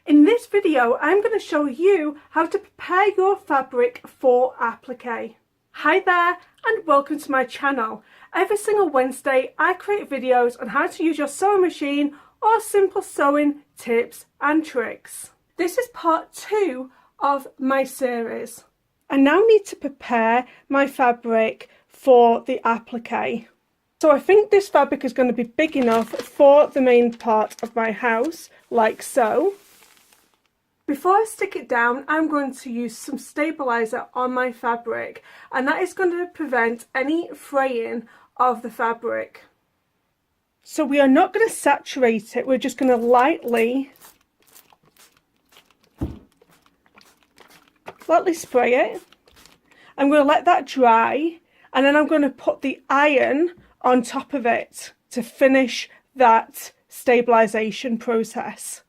In this video, I'm going to show you how to prepare your fabric for applique. Hi there and welcome to my channel. Every single Wednesday, I create videos on how to use your sewing machine or simple sewing tips and tricks. This is part 2 of my series. I now need to prepare my fabric for the applique. So I think this fabric is going to be big enough for the main part of my house, like so. Before I stick it down, I'm going to use some stabilizer on my fabric, and that is going to prevent any fraying of the fabric. So we are not going to saturate it, we're just going to lightly spray it. I'm going to let that dry, and then I'm going to put the iron on top of it to finish that stabilization process.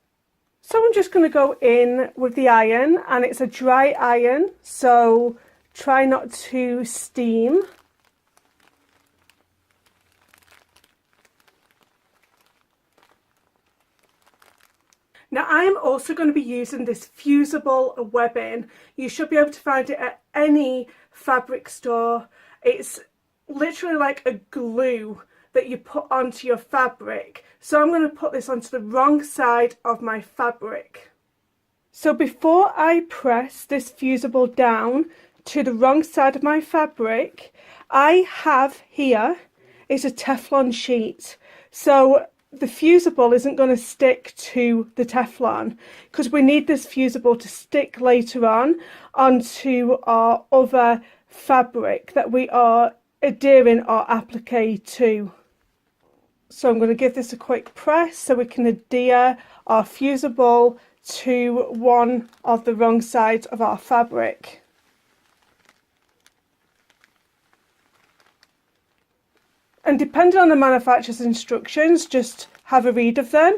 So I'm just going to go in with the iron, and it's a dry iron, so try not to steam. Now I'm also going to be using this Fusible webbing. You should be able to find it at any fabric store. It's literally like a glue that you put onto your fabric. So I'm going to put this onto the wrong side of my fabric. So before I press this Fusible down to the wrong side of my fabric, I have here is a Teflon sheet. So the Fusible isn't going to stick to the Teflon because we need this Fusible to stick later on onto our other fabric that we are adhering our applique to. So I'm going to give this a quick press so we can adhere our Fusible to one of the wrong sides of our fabric. And depending on the manufacturer's instructions, just have a read of them.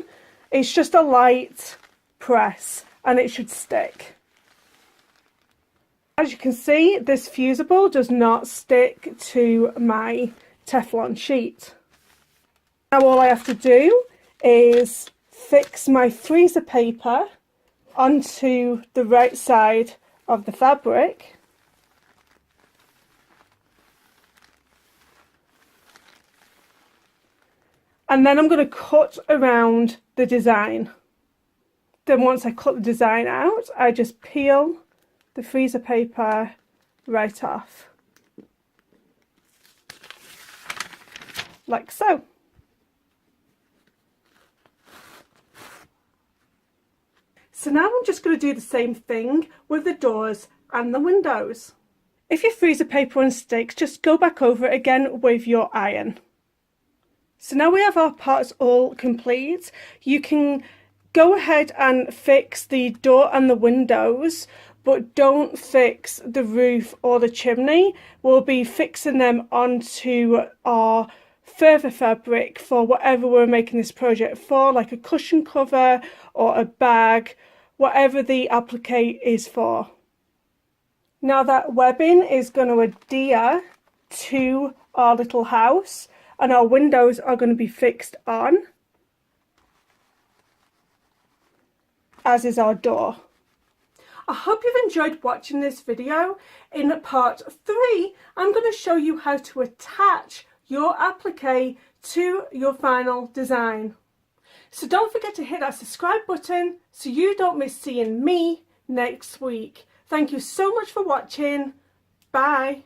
It's just a light press and it should stick. As you can see, this Fusible does not stick to my Teflon sheet. Now all I have to do is fix my freezer paper onto the right side of the fabric. And then I'm going to cut around the design. Then once I cut the design out, I just peel the freezer paper right off. Like so. So now I'm just going to do the same thing with the doors and the windows. If your freezer paper unsticks, just go back over it again with your iron. So now we have our parts all complete. You can go ahead and fix the door and the windows, but don't fix the roof or the chimney. We'll be fixing them onto our further fabric for whatever we're making this project for, like a cushion cover or a bag, whatever the applique is for. Now that webbing is going to adhere to our little house, and our windows are going to be fixed on, as is our door. I hope you've enjoyed watching this video. In part 3, I'm going to show you how to attach your applique to your final design. So don't forget to hit that subscribe button so you don't miss seeing me next week. Thank you so much for watching. Bye.